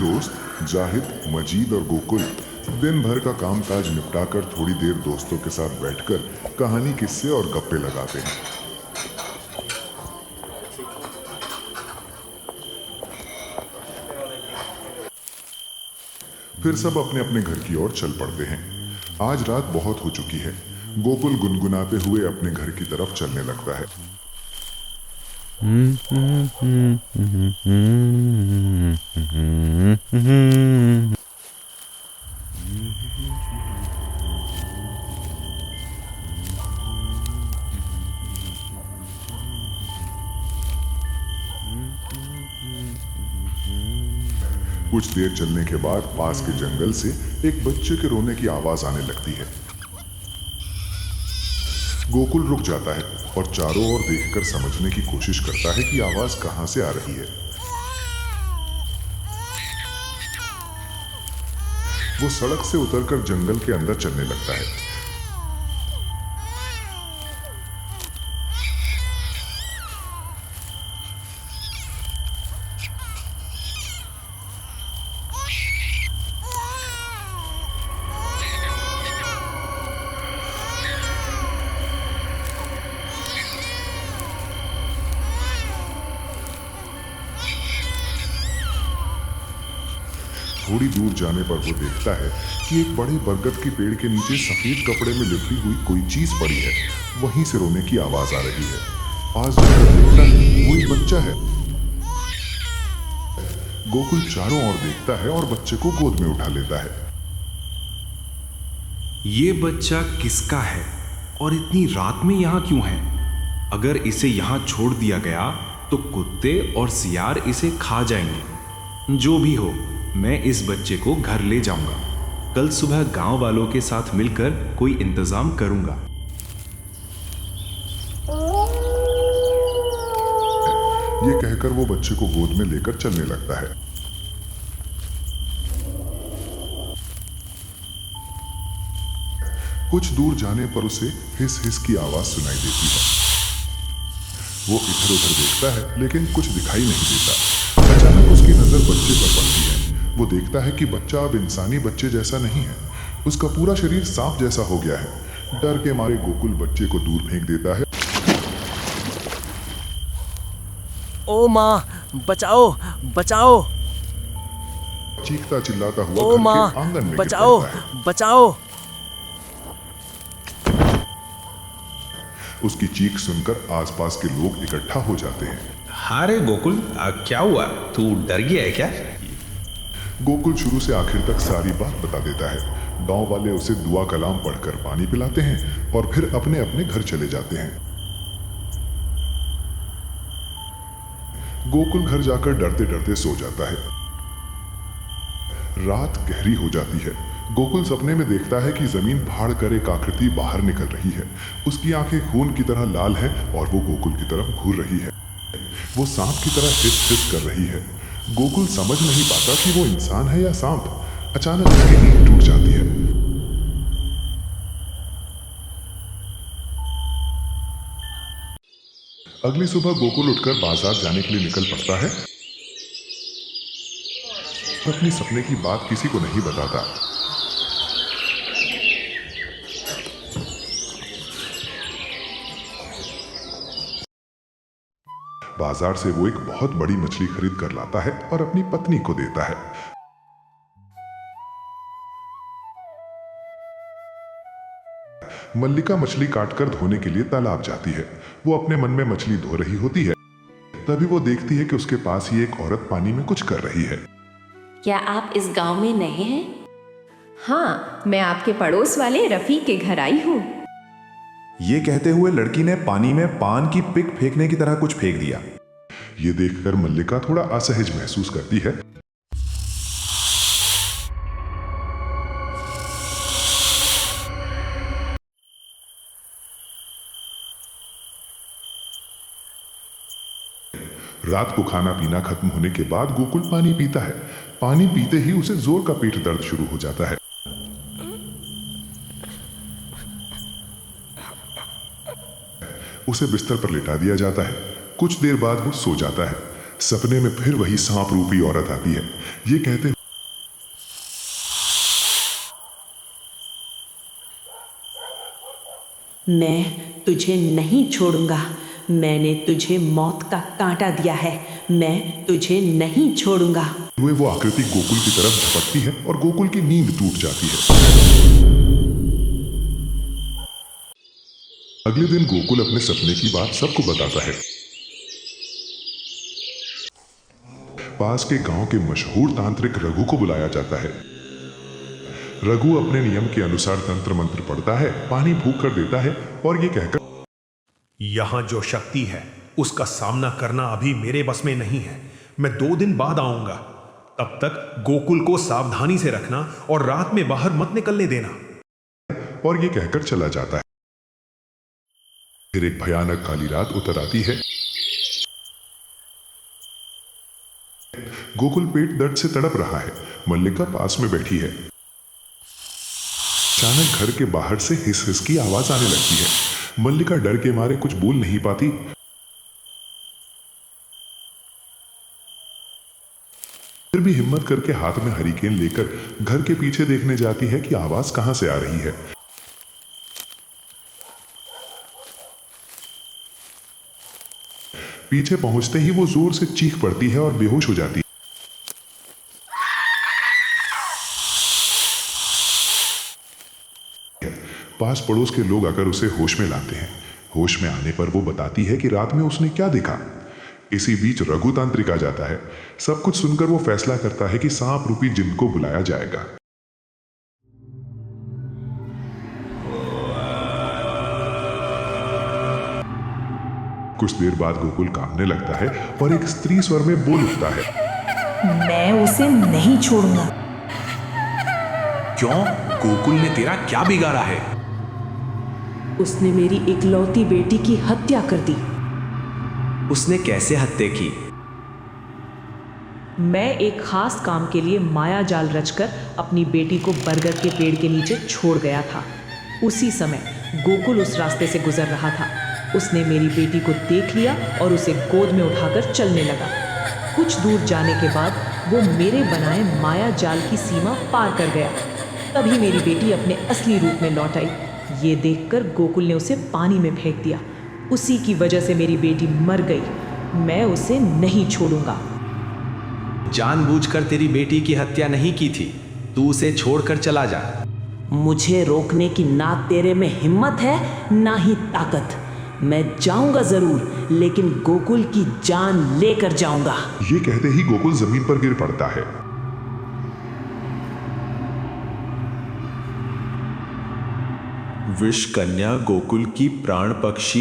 दोस्त जाहिद, मजीद और गोकुल दिन भर का कामकाज निपटाकर थोड़ी देर दोस्तों के साथ बैठकर कहानी, किस्से और गप्पे लगाते हैं। फिर सब अपने अपने घर की ओर चल पड़ते हैं। आज रात बहुत हो चुकी है। गोकुल गुनगुनाते हुए अपने घर की तरफ चलने लगता है। कुछ देर चलने के बाद पास के जंगल से एक बच्चे के रोने की आवाज आने लगती है। गोकुल रुक जाता है और चारों ओर देखकर समझने की कोशिश करता है कि आवाज कहां से आ रही है। वो सड़क से उतरकर जंगल के अंदर चलने लगता है। थोड़ी दूर जाने पर वो देखता है कि एक बड़े बरगद के पेड़ के नीचे सफेद कपड़े में लिपटी हुई कोई चीज पड़ी है। वहीं से रोने की आवाज आ रही है। पास जाकर देखता है वो एक बच्चा है। गोकुल चारों ओर देखता है और बच्चे को गोद में उठा लेता है। ये बच्चा किसका है और इतनी रात में यहाँ क्यों है? अगर इसे यहाँ छोड़ दिया गया तो कुत्ते और सियार इसे खा जाएंगे। जो भी हो, मैं इस बच्चे को घर ले जाऊंगा। कल सुबह गांव वालों के साथ मिलकर कोई इंतजाम करूंगा। ये कहकर वो बच्चे को गोद में लेकर चलने लगता है। कुछ दूर जाने पर उसे हिस हिस की आवाज सुनाई देती है। वो इधर उधर देखता है लेकिन कुछ दिखाई नहीं देता। अचानक उसकी नजर बच्चे पर पड़ती है। वो देखता है कि बच्चा अब इंसानी बच्चे जैसा नहीं है। उसका पूरा शरीर सांप जैसा हो गया है। डर के मारे गोकुल बच्चे को दूर फेंक देता है। ओ माँ, बचाओ बचाओ! चीखता चिल्लाता हुआ ओ घर माँ, के आंगन में गिर बचाओ पड़ता है। बचाओ! उसकी चीख सुनकर आसपास के लोग इकट्ठा हो जाते हैं। अरे गोकुल, क्या हुआ? तू डर गया है क्या? गोकुल शुरू से आखिर तक सारी बात बता देता है। गांव वाले उसे दुआ कलाम पढ़कर पानी पिलाते हैं और फिर अपने अपने घर चले जाते हैं। गोकुल घर जाकर डरते डरते सो जाता है। रात गहरी हो जाती है। गोकुल सपने में देखता है कि जमीन फाड़ कर एक आकृति बाहर निकल रही है। उसकी आंखें खून की तरह लाल हैं और वो गोकुल की तरफ घूर रही है। वो सांप की तरह हिस हिस कर रही है। गोकुल समझ नहीं पाता कि वो इंसान है या सांप। अचानक उसकी नींद टूट जाती है। अगली सुबह गोकुल उठकर बाजार जाने के लिए निकल पड़ता है। अपनी सपने की बात किसी को नहीं बताता। बाजार से वो एक बहुत बड़ी मछली खरीद कर लाता है और अपनी पत्नी को देता है। मल्लिका मछली काटकर धोने के लिए तालाब जाती है। वो अपने मन में मछली धो रही होती है। तभी वो देखती है कि उसके पास ही एक औरत पानी में कुछ कर रही है। क्या आप इस गांव में नए हैं? हाँ, मैं आपके पड़ोस वाले रफी के घर आई हूँ। ये कहते हुए लड़की ने पानी में पान की पिक फेंकने की तरह कुछ फेंक दिया। ये देखकर मल्लिका थोड़ा असहज महसूस करती है। रात को खाना पीना खत्म होने के बाद गोकुल पानी पीता है। पानी पीते ही उसे जोर का पेट दर्द शुरू हो जाता है। उसे बिस्तर पर लिटा दिया जाता है। कुछ देर बाद वो सो जाता है। सपने में फिर वही सांप रूपी औरत आती है। ये कहते मैं तुझे नहीं छोड़ूंगा। मैंने तुझे मौत का कांटा दिया है। मैं तुझे नहीं छोड़ूंगा। हुए वो आकृति गोकुल की तरफ झपकती है और गोकुल की नींद टूट जाती है। अगले दिन गोकुल अपने सपने की बात सबको बताता है। पास के गांव के मशहूर तांत्रिक रघु को बुलाया जाता है। रघु अपने नियम के अनुसार तंत्र मंत्र पढ़ता है, पानी फूंक कर देता है और ये कहकर यहां जो शक्ति है उसका सामना करना अभी मेरे बस में नहीं है। मैं 2 दिन बाद आऊंगा। तब तक गोकुल को सावधानी से रखना और रात में बाहर मत निकलने देना। और ये कहकर चला जाता है। फिर एक भयानक काली रात उतर आती है। गोकुल पेट दर्द से तड़प रहा है। मल्लिका पास में बैठी है। अचानक घर के बाहर से हिस हिस की आवाज आने लगती है। मल्लिका डर के मारे कुछ बोल नहीं पाती। फिर भी हिम्मत करके हाथ में हरिकेन लेकर घर के पीछे देखने जाती है कि आवाज कहां से आ रही है। पीछे पहुंचते ही वो जोर से चीख पड़ती है और बेहोश हो जाती है। पास पड़ोस के लोग आकर उसे होश में लाते हैं। होश में आने पर वो बताती है कि रात में उसने क्या देखा। इसी बीच रघु तांत्रिक आ जाता है। सब कुछ सुनकर वो फैसला करता है कि सांप रूपी जिन को बुलाया जाएगा। कुछ देर बाद गोकुल कांपने लगता है और एक स्त्री स्वर में बोल उठता है, मैं उसे नहीं छोड़ूंगा। क्यों? गोकुल ने तेरा क्या बिगाड़ा है? उसने मेरी इकलौती बेटी की हत्या कर दी। उसने कैसे हत्या की? मैं एक खास काम के लिए माया जाल रचकर अपनी बेटी को बरगद के पेड़ के नीचे छोड़ गया था। उसी समय गोकुल उस रास्ते से गुजर रहा था। उसने मेरी बेटी को देख लिया और उसे गोद में उठाकर चलने लगा। कुछ दूर जाने के बाद वो मेरे बनाए माया जाल की सीमा पार कर गया। तभी मेरी बेटी अपने असली रूप में लौट आई। ये देखकर गोकुल ने उसे पानी में फेंक दिया। उसी की वजह से मेरी बेटी मर गई। मैं उसे नहीं छोड़ूंगा। जानबूझकर तेरी बेटी की हत्या नहीं की थी। तू उसे छोड़कर चला जा। मुझे रोकने की ना तेरे में हिम्मत है ना ही ताकत। मैं जाऊंगा जरूर, लेकिन गोकुल की जान लेकर जाऊंगा। ये कहते ही गोकुल जमीन पर गिर पड़ता है। विष कन्या गोकुल की प्राण पक्षी